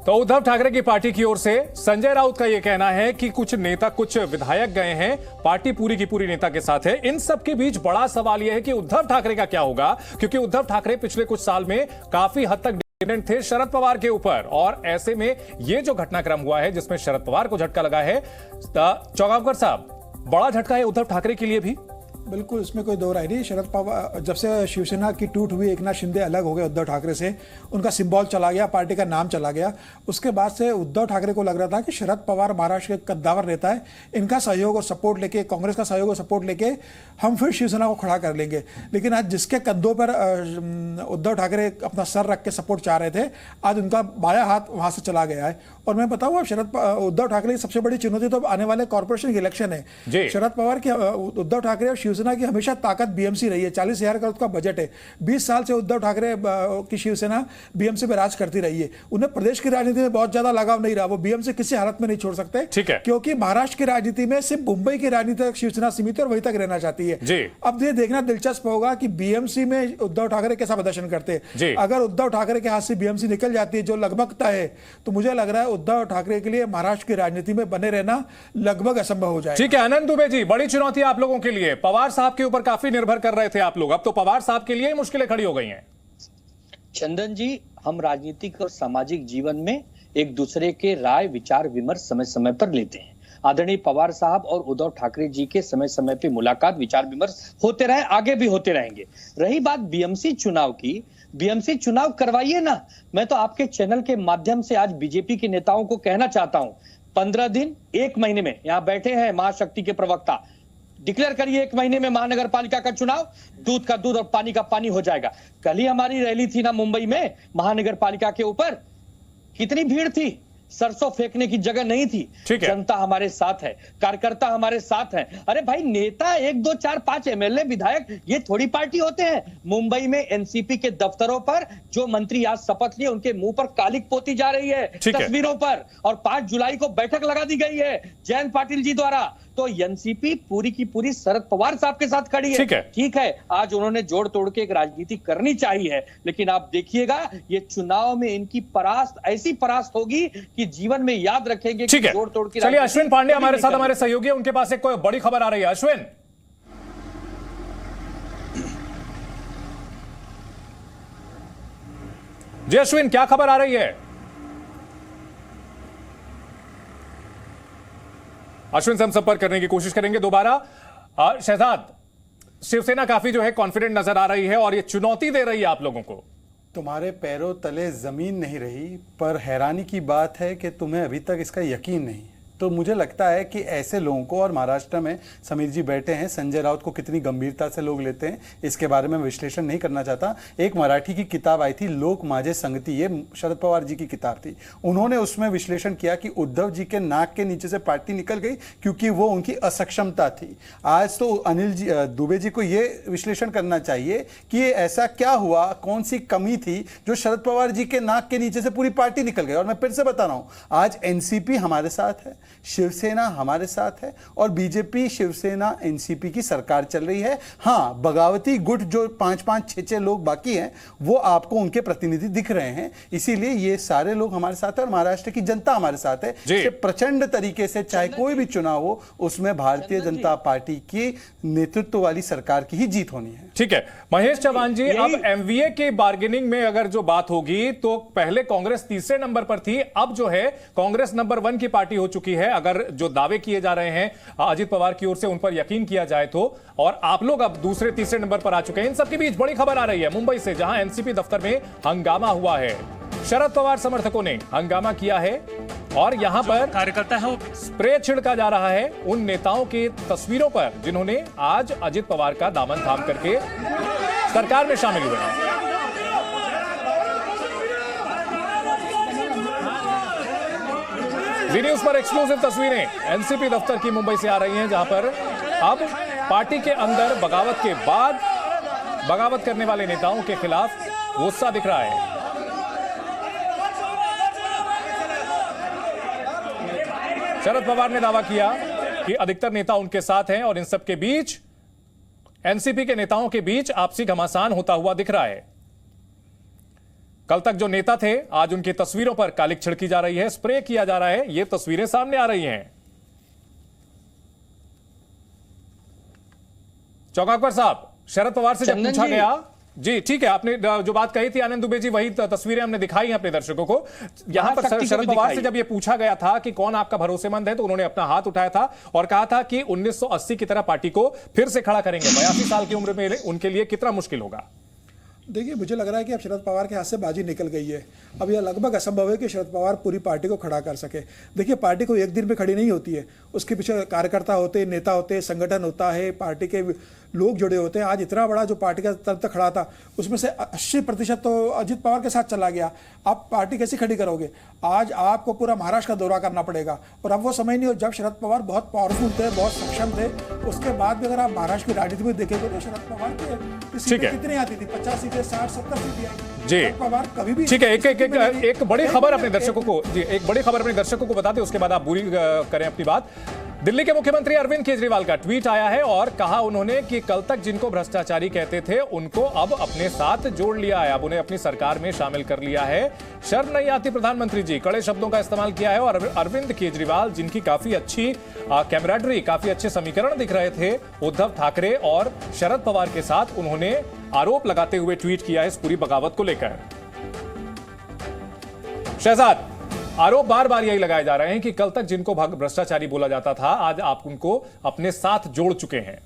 तो उद्धव ठाकरे की पार्टी की ओर से संजय राउत का यह कहना है कि कुछ नेता, कुछ विधायक गए हैं, पार्टी पूरी की पूरी नेता के साथ है। इन सब के बीच बड़ा सवाल यह है कि उद्धव ठाकरे का क्या होगा, क्योंकि उद्धव ठाकरे पिछले कुछ साल में काफी हद तक डिपेंडेंट थे शरद पवार के ऊपर, और ऐसे में यह जो घटनाक्रम हुआ है जिसमें शरद पवार को झटका लगा है, चौगावकर साहब, बड़ा झटका है उद्धव ठाकरे के लिए भी। बिल्कुल, इसमें कोई दो राय नहीं। शरद पवार जब से शिवसेना की टूट हुई, एकनाथ शिंदे अलग हो गए उद्धव ठाकरे से, उनका सिंबल चला गया, पार्टी का नाम चला गया, उसके बाद से उद्धव ठाकरे को लग रहा था कि शरद पवार महाराष्ट्र के कद्दावर नेता है, इनका सहयोग और सपोर्ट लेके, कांग्रेस का सहयोग और सपोर्ट लेके हम फिर शिवसेना को खड़ा कर लेंगे। लेकिन आज जिसके कंधों पर उद्धव ठाकरे अपना सर रख के सपोर्ट चाह रहे थे, आज उनका बायां हाथ वहां से चला गया है। और मैं बताऊं, उद्धव ठाकरे की सबसे बड़ी चुनौती तो आने वाले कॉर्पोरेशन के इलेक्शन है। शरद पवार की, उद्धव ठाकरे और शिवसेना की हमेशा ताकत बीएमसी रही है। 40,000 का उसका बजट है। 20 साल से उद्धव ठाकरे की शिवसेना बीएमसी पे राज करती रही है। उन्हें प्रदेश की राजनीति में बहुत ज्यादा लगाव नहीं रहा। वो बीएमसी किसी हालत में नहीं छोड़ सकते, क्योंकि महाराष्ट्र की राजनीति में सिर्फ मुंबई की राजनीति तक शिवसेना सीमित है और वहीं तक रहना चाहती है। अब ये देखना दिलचस्प होगा कि बीएमसी में उद्धव ठाकरे कैसा प्रदर्शन करते हैं। अगर उद्धव ठाकरे के हाथ से बीएमसी निकल जाती है, जो लगभग तय है, तो मुझे लग रहा है उद्धव ठाकरे के लिए महाराष्ट्र की राजनीति में बने रहना लगभग असंभव हो जाए। ठीक है आनंद दुबे जी, बड़ी चुनौती आप लोगों के लिए। पवार साहब के ऊपर काफी निर्भर कर रहे थे आप लोग, अब तो पवार साहब के लिए मुश्किलें खड़ी हो गई हैं। चंदन जी, हम राजनीतिक और सामाजिक जीवन में एक दूसरे के राय विचार विमर्श समय समय पर लेते हैं। आदरणीय पवार साहब और उद्धव ठाकरे जी के समय समय पे मुलाकात, विचार विमर्श होते रहे, आगे भी होते रहेंगे। रही बात बीएमसी चुनाव की, बीएमसी चुनाव करवाइए ना। मैं तो आपके चैनल के माध्यम से आज बीजेपी के नेताओं को कहना चाहता हूं, 15 दिन 1 महीने में, यहां बैठे हैं महाशक्ति के प्रवक्ता, डिक्लेयर करिए 1 महीने में महानगर पालिका का चुनाव, दूध का दूध और पानी का पानी हो जाएगा। कल ही हमारी रैली थी ना मुंबई में महानगर पालिका के ऊपर, कितनी भीड़ थी, सरसों फेंकने की जगह नहीं थी। जनता हमारे साथ है, कार्यकर्ता हमारे साथ हैं। अरे भाई, नेता 1, 2, 4, 5 एमएलए विधायक, ये थोड़ी पार्टी होते हैं। मुंबई में एनसीपी के दफ्तरों पर जो मंत्री आज शपथ लिए, उनके मुंह पर कालिक पोती जा रही है तस्वीरों पर, और 5 जुलाई को बैठक लगा दी गई है जयंत पाटिल जी द्वारा। तो एनसीपी पूरी की पूरी शरद पवार साहब के साथ खड़ी है। ठीक है, आज उन्होंने जोड़ तोड़ के एक राजनीति करनी चाहिए, लेकिन आप देखिएगा ये चुनाव में इनकी परास्त, ऐसी परास्त होगी कि जीवन में याद रखेंगे कि जोड़ तोड़ की। चलिए, अश्विन पांडे हमारे साथ, हमारे सहयोगी, उनके पास एक कोई बड़ी खबर आ रही है। अश्विन जी, अश्विन क्या खबर आ रही है? अश्विन से हम संपर्क करने की कोशिश करेंगे दोबारा। शहजाद, शिवसेना काफी जो है कॉन्फिडेंट नजर आ रही है और ये चुनौती दे रही है आप लोगों को। तुम्हारे पैरों तले जमीन नहीं रही, पर हैरानी की बात है कि तुम्हें अभी तक इसका यकीन नहीं। तो मुझे लगता है कि ऐसे लोगों को, और महाराष्ट्र में समीर जी बैठे हैं, संजय राउत को कितनी गंभीरता से लोग लेते हैं, इसके बारे में विश्लेषण नहीं करना चाहता। एक मराठी की किताब आई थी, लोक माझे संगति, ये शरद पवार जी की किताब थी। उन्होंने उसमें विश्लेषण किया कि उद्धव जी के नाक के नीचे से पार्टी निकल गई क्योंकि वो उनकी असक्षमता थी। आज तो अनिल जी, दुबे जी को ये विश्लेषण करना चाहिए कि ये ऐसा क्या हुआ, कौन सी कमी थी जो शरद पवार जी के नाक के नीचे से पूरी पार्टी निकल गई। और मैं फिर से बता रहा हूं, आज एनसीपी हमारे साथ है, शिवसेना हमारे साथ है, और बीजेपी शिवसेना एनसीपी की सरकार चल रही है। हां, बगावती गुट जो 5-5, 6-6 लोग बाकी हैं, वो आपको उनके प्रतिनिधि दिख रहे हैं। इसीलिए ये सारे लोग हमारे साथ है और महाराष्ट्र की जनता हमारे साथ है। प्रचंड तरीके से चाहे कोई भी चुनाव हो, उसमें भारतीय जनता पार्टी की नेतृत्व वाली सरकार की ही जीत होनी है। ठीक है महेश चौहान जी, अब एमवीए के बार्गेनिंग में अगर जो बात होगी, तो पहले कांग्रेस तीसरे नंबर पर थी, अब जो है कांग्रेस नंबर 1 की पार्टी हो चुकी है। अगर जो दावे किए जा रहे हैं अजित पवार की ओर से उन पर यकीन किया जाए तो, और आप लोग अब दूसरे तीसरे नंबर पर आ चुके हैं। इन सबके बीच बड़ी खबर आ रही है मुंबई से, जहां एनसीपी दफ्तर में हंगामा हुआ है। शरद पवार समर्थकों ने हंगामा किया है और यहां पर कार्यकर्ता है स्प्रे छिड़का जा रहा है उन नेताओं की तस्वीरों पर जिन्होंने आज अजित पवार का दामन थाम करके सरकार में शामिल हुए हैं। जी न्यूज पर एक्सक्लूसिव तस्वीरें एनसीपी दफ्तर की मुंबई से आ रही हैं, जहां पर अब पार्टी के अंदर बगावत के बाद बगावत करने वाले नेताओं के खिलाफ गुस्सा दिख रहा है। शरद पवार ने दावा किया कि अधिकतर नेता उनके साथ हैं और इन सब के बीच एनसीपी के नेताओं के बीच आपसी घमासान होता हुआ दिख रहा है। कल तक जो नेता थे, आज उनकी तस्वीरों पर कालिक छिड़की जा रही है, स्प्रे किया जा रहा है। ये तस्वीरें सामने आ रही हैं। चौकाकर साहब, शरद पवार से जब पूछा गया, जी ठीक है, आपने जो बात कही थी आनंद दुबे जी, वही तस्वीरें हमने दिखाई हैं अपने दर्शकों को। यहां पर शरद पवार से जब ये पूछा गया था कि कौन आपका भरोसेमंद है, तो उन्होंने अपना हाथ उठाया था और कहा था कि 1980 की तरह पार्टी को फिर से खड़ा करेंगे। 82 साल की उम्र में उनके लिए कितना मुश्किल होगा? देखिए, मुझे लग रहा है कि अब शरद पवार के हाथ से बाजी निकल गई है। अब यह लगभग असंभव है कि शरद पवार पूरी पार्टी को खड़ा कर सके। देखिए, पार्टी को एक दिन में खड़ी नहीं होती है, उसके पीछे कार्यकर्ता होते हैं, नेता होते हैं, संगठन होता है, पार्टी के लोग जुड़े होते हैं। आज इतना बड़ा जो पार्टी का तंत्र खड़ा था, उसमें से 80% तो अजित पवार के साथ चला गया। आप पार्टी कैसे खड़ी करोगे? आज आपको पूरा महाराष्ट्र का दौरा करना पड़ेगा। और अब वो समय नहीं हो जब शरद पवार बहुत पावरफुल थे, बहुत सक्षम थे। उसके बाद भी अगर आप महाराष्ट्र की राजनीति में देखेंगे तो शरद पवार की सीटें कितनी आती थी? 50 सीटें, 60-70 सीटें आई जी। पवार कभी भी, ठीक है, एक बड़ी खबर अपने दर्शकों को, जी एक बड़ी खबर अपने दर्शकों को बता दें, उसके बाद आप पूरी करें अपनी बात। दिल्ली के मुख्यमंत्री अरविंद केजरीवाल का ट्वीट आया है और कहा उन्होंने कि कल तक जिनको भ्रष्टाचारी कहते थे उनको अब अपने साथ जोड़ लिया है, अब उन्हें अपनी सरकार में शामिल कर लिया है। शर्म नहीं आती प्रधानमंत्री जी, कड़े शब्दों का इस्तेमाल किया है। और अरविंद केजरीवाल, जिनकी काफी अच्छी कैमराडरी, काफी अच्छे समीकरण दिख रहे थे उद्धव ठाकरे और शरद पवार के साथ, उन्होंने आरोप लगाते हुए ट्वीट किया है इस पूरी बगावत को लेकर। शहजाद, आरोप बार बार यही लगाए जा रहे हैं कि कल तक जिनको भ्रष्टाचारी बोला जाता था, आज आप उनको अपने साथ जोड़ चुके हैं।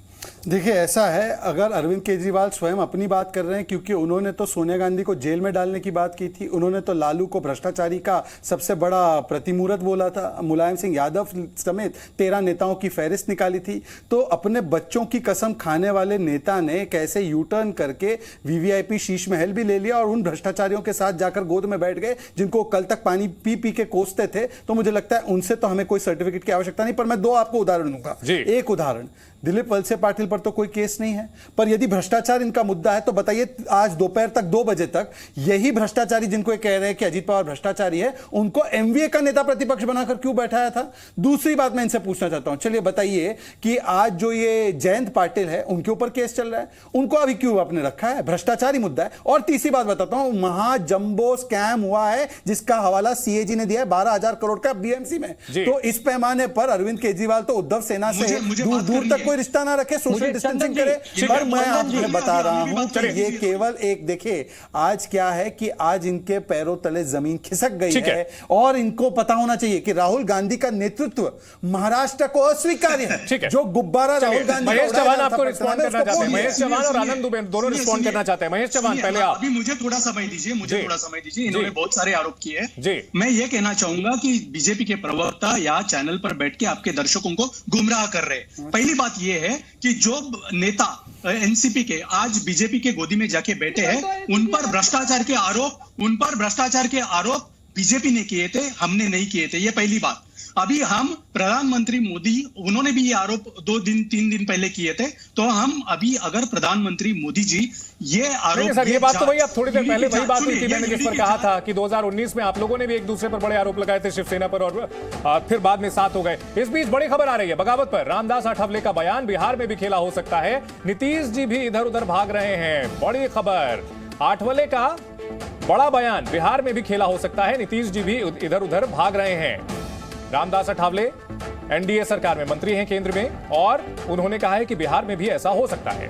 देखिए, ऐसा है, अगर अरविंद केजरीवाल स्वयं अपनी बात कर रहे हैं, क्योंकि उन्होंने तो सोनिया गांधी को जेल में डालने की बात की थी, उन्होंने तो लालू को भ्रष्टाचारी का सबसे बड़ा प्रतिमूर्त बोला था, मुलायम सिंह यादव समेत 13 नेताओं की फहरिस्त निकाली थी। तो अपने बच्चों की कसम खाने वाले नेता ने कैसे यू टर्न करके वीवीआईपी शीश महल भी ले लिया और उन भ्रष्टाचारियों के साथ जाकर गोद में बैठ गए जिनको कल तक पानी पी पी के कोसते थे। तो मुझे लगता है उनसे तो हमें कोई सर्टिफिकेट की आवश्यकता नहीं। पर मैं 2 आपको उदाहरण दूंगा। एक उदाहरण, दिलीप वलसे पाटिल पर तो कोई केस नहीं है, पर यदि भ्रष्टाचार इनका मुद्दा है तो बताइए, आज दोपहर तक 2 बजे तक यही भ्रष्टाचारी जिनको ये कह रहे हैं कि अजीत पवार भ्रष्टाचारी है, उनको एमवीए का नेता प्रतिपक्ष बनाकर क्यों बैठाया था? दूसरी बात मैं इनसे पूछना चाहता हूं, चलिए बताइए कि आज जो ये जयंत पाटिल है उनके ऊपर केस चल रहा है, उनको अभी क्यों आपने रखा है? भ्रष्टाचारी मुद्दा है। और तीसरी बात बताता हूं, महाजंबो स्कैम हुआ है जिसका हवाला सीएजी ने दिया है 12,000 करोड़ का बीएमसी में। तो इस पैमाने पर अरविंद केजरीवाल तो उद्धव सेना से दूर दूर तक कोई रिश्ता ना रखे, सोशल डिस्टेंसिंग करे। पर मैं आपको बता रहा हूं कि ये केवल एक, देखिए आज क्या है कि आज इनके पैरों तले जमीन खिसक गई है और इनको पता होना चाहिए कि राहुल गांधी का नेतृत्व महाराष्ट्र को अस्वीकार्य है। जो गुब्बारा राहुल गांधी, महेश चौहान आपको रिस्पॉन्ड करना चाहते हैं। महेश चौहान और आनंद दुबे दोनों रिस्पॉन्ड करना चाहते हैं। महेश चौहान, पहले आप। अभी मुझे थोड़ा समय दीजिए, इन्होंने बहुत सारे आरोप किए हैं। मैं ये कहना चाहूंगा कि बीजेपी के प्रवक्ता या चैनल पर बैठ के आपके दर्शकों को गुमराह कर रहे हैं। पहली बात यह है कि जो नेता एनसीपी के आज बीजेपी के गोदी में जाके बैठे हैं, उन पर भ्रष्टाचार के आरोप बीजेपी ने किए थे, हमने नहीं किए थे। ये पहली बात। अभी हम प्रधानमंत्री मोदी, उन्होंने भी ये आरोप 2-3 दिन पहले किए थे। तो हम अभी अगर प्रधानमंत्री मोदी जी ये आरोप, सर ये बात तो वही, अब थोड़ी देर पहले वही बात हुई थी, मैंने जिस पर कहा था कि 2019 में आप लोगों ने भी एक दूसरे पर बड़े आरोप लगाए थे शिवसेना पर, और फिर बाद में साथ हो गए। इस बीच बड़ी खबर आ रही है बगावत पर। रामदास आठवले का बयान बिहार में भी खेला हो सकता है। नीतीश जी भी इधर उधर भाग रहे हैं। बड़ी खबर, आठवले का बड़ा बयान बिहार में भी खेला हो सकता है। नीतीश जी भी इधर उधर भाग रहे हैं। रामदास आठवले एनडीए सरकार में मंत्री हैं केंद्र में, और उन्होंने कहा है कि बिहार में भी ऐसा हो सकता है।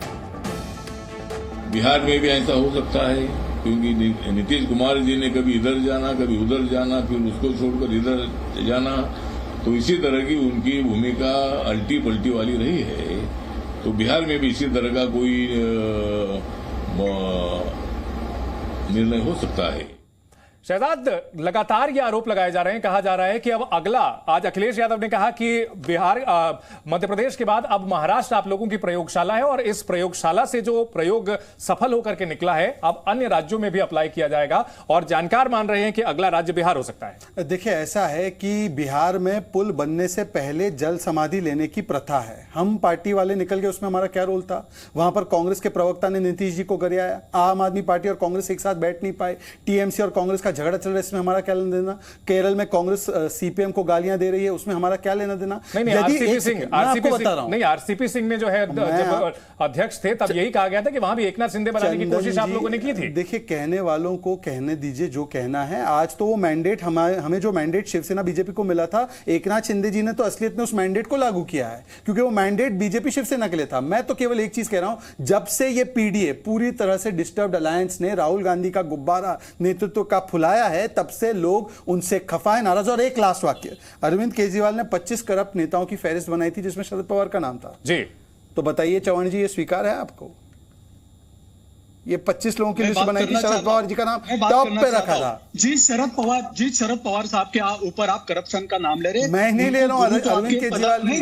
बिहार में भी ऐसा हो सकता है क्योंकि नीतीश कुमार जी ने कभी इधर जाना, कभी उधर जाना, फिर उसको छोड़कर इधर जाना, तो इसी तरह की उनकी भूमिका अल्टी पल्टी वाली रही है। तो बिहार में भी इसी तरह का कोई निर्णय हो सकता है। शहजाद, लगातार ये आरोप लगाए जा रहे हैं, कहा जा रहा है कि अब अगला, आज अखिलेश यादव ने कहा कि बिहार, मध्य प्रदेश के बाद अब महाराष्ट्र आप लोगों की प्रयोगशाला है, और इस प्रयोगशाला से जो प्रयोग सफल होकर के निकला है अब अन्य राज्यों में भी अप्लाई किया जाएगा, और जानकार मान रहे हैं कि अगला राज्य बिहार हो सकता है। देखिए, ऐसा है कि बिहार में पुल बनने से पहले जल समाधि लेने की प्रथा है। हम पार्टी वाले निकल गए, उसमें हमारा क्या रोल था? वहां पर कांग्रेस के प्रवक्ता ने नीतीश जी को गरियाया, आम आदमी पार्टी और कांग्रेस एक साथ बैठ नहीं पाए, टीएमसी और कांग्रेस का झगड़ा चल रहा है, इसमें हमारा क्या लेना देना? केरल में कांग्रेस सीपीएम को गालियां दे रही है, उसमें हमारा क्या लेना देना? आरसीपी सिंह ने जो है जब अध्यक्ष थे तब यही कहा गया था कि वहां भी एकनाथ शिंदे बनाने की कोशिश आप लोगों ने की थी। देखिए, कहने वालों को कहने दीजिए जो कहना है। आज तो वो मैंडेट हमें जो मैंडेट शिवसेना बीजेपी को मिला था, एकनाथ शिंदे जी ने तो असलियत में उस मैंडेट को लागू किया है, क्योंकि वो मैंडेट बीजेपी शिवसेना के लिए था। मैं तो केवल एक चीज कह रहा हूं, जब से ये पीडीए पूरी तरह से डिस्टर्ब्ड अलायंस ने राहुल गांधी का गुब्बारा नेतृत्व का फुलाया है, तब से लोग उनसे खफा है, नाराज। और एक लास्ट वाक्य, अरविंद केजरीवाल ने 25 करप्ट नेताओं की फहरिस्त बनाई थी जिसमें शरद पवार का नाम था जी। तो बताइए चौहान जी, ये स्वीकार है आपको? ये 25 लोगों की लिस्ट बनाई थी, शरद पवार जी का नाम टॉप पे रखा था। जिस शरद पवार साहब के ऊपर आप करप्शन का नाम ले रहे हैं, मैं नहीं ले रहा हूं, अरविंद केजरीवाल ने।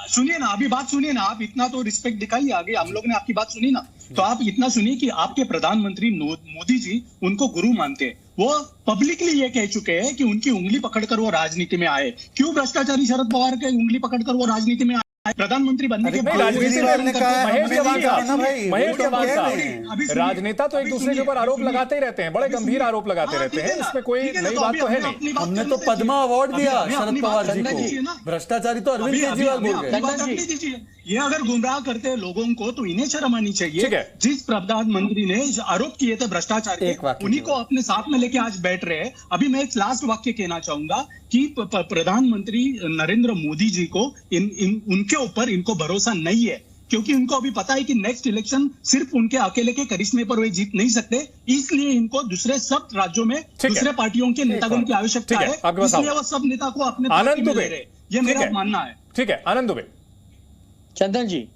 सुनिए ना, अभी बात सुनिए ना, आप इतना तो रिस्पेक्ट दिखाइए, आगे हम लोग ने आपकी बात सुनी ना, तो आप इतना सुनिए कि आपके प्रधानमंत्री मोदी जी उनको गुरु मानते हैं। वो पब्लिकली ये कह चुके हैं कि उनकी उंगली पकड़कर वो राजनीति में आए। क्यों भ्रष्टाचारी शरद पवार के उंगली पकड़कर वो राजनीति में आए? प्रधानमंत्री बनने के बाद राजनेता तो एक दूसरे के ऊपर आरोप लगाते ही रहते हैं, बड़े गंभीर आरोप लगाते रहते हैं, इसमें कोई नई बात तो है नहीं। हमने तो पद्मा अवार्ड दिया शरद पवार जी को, भ्रष्टाचारी तो अरविंद केजरीवाल बोल गए। ये अगर गुमराह करते हैं लोगों को तो इन्हें शर्म आनी चाहिए। जिस प्रधानमंत्री ने आरोप किए थे भ्रष्टाचार के, उन्हीं को अपने साथ में लेके आज बैठ रहे हैं। अभी मैं एक लास्ट वाक्य कहना चाहूंगा कि प्रधानमंत्री नरेंद्र मोदी जी को उनके ऊपर इनको भरोसा नहीं है, क्योंकि उनको अभी पता है कि नेक्स्ट इलेक्शन सिर्फ उनके अकेले के करिश्मे पर वे जीत नहीं सकते, इसलिए इनको दूसरे सब राज्यों में दूसरे पार्टियों के नेतागण की आवश्यकता है, इसलिए वो सब नेता को अपने पार्टी में ले रहे हैं। ये मेरा मानना है। ठीक है, आनंद दुबे। चंदन जी,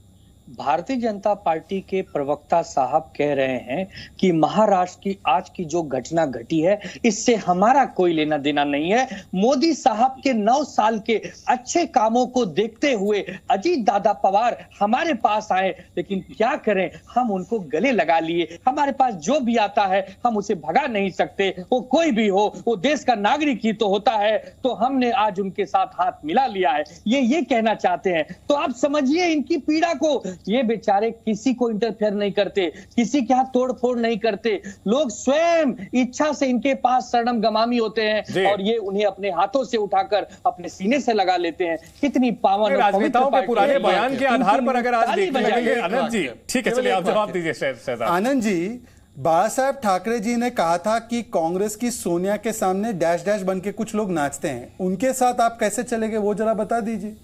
भारतीय जनता पार्टी के प्रवक्ता साहब कह रहे हैं कि महाराष्ट्र की आज की जो घटना घटी है इससे हमारा कोई लेना देना नहीं है। मोदी साहब के 9 साल के अच्छे कामों को देखते हुए अजीत दादा पवार हमारे पास आए, लेकिन क्या करें, हम उनको गले लगा लिए। हमारे पास जो भी आता है हम उसे भगा नहीं सकते, वो कोई भी हो, वो देश का नागरिक ही तो होता है, तो हमने आज उनके साथ हाथ मिला लिया है, ये कहना चाहते हैं। तो आप समझिए इनकी पीड़ा को। ये बेचारे किसी को इंटरफेयर नहीं करते, किसी के हाथ तोड़ फोड़ नहीं करते, लोग स्वयं इच्छा से इनके पास शरणम गमामी होते हैं और ये उन्हें अपने हाथों से उठाकर अपने सीने से लगा लेते हैं। कितनी पावन राजनेताओं के पुराने बयान के आधार पर अगर आज देखने लगेंगे। आनंद जी, ठीक है, चलिए आप जवाब दीजिए। आनंद जी, बाला साहब ठाकरे जी ने कहा था कि कांग्रेस की सोनिया के सामने डैश डैश बन के कुछ लोग नाचते हैं, उनके साथ आप कैसे चलेंगे वो जरा बता दीजिए।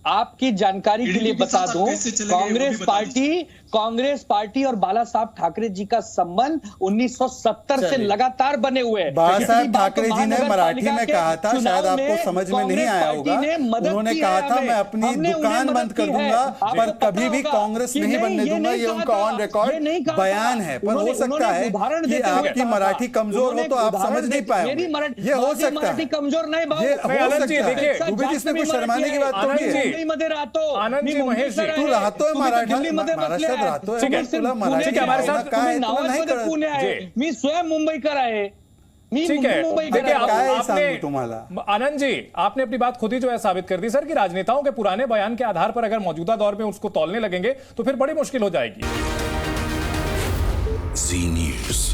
आपकी जानकारी के लिए बता दूं, कांग्रेस पार्टी और बाला साहब ठाकरे जी का संबंध 1970 से लगातार बने हुए हैं। बाला साहब ठाकरे जी ने मराठी में कहा था, शायद आपको समझ में नहीं आया होगा, उन्होंने कहा था मैं अपनी दुकान बंद कर दूंगा पर कभी भी कांग्रेस नहीं बनने दूंगा। ये उनका ऑन रिकॉर्ड बयान है, पर हो सकता है कि आपकी मराठी कमजोर हो तो आप समझ नहीं पाए, ये हो सकता है, कमजोर नहीं देखिए इसमें कुछ शर्माने की बात थोड़ी है। आनंद जी, महेश जी, तू राहतोय महाराष्ट्रात राहतोय, तुला मराठी हमारे साथ काय तुला नाही कळत। पुणे आहे, मी स्वयं मुंबईकर आहे। ठीक है, देखिए आपने तुम्हाला आनंद जी, आपने अपनी बात खुद ही जो है साबित कर दी सर कि राजनेताओं के पुराने बयान के आधार पर अगर मौजूदा दौर में उसको तौलने लगेंगे तो फिर बड़ी मुश्किल हो जाएगी। जी न्यूज़।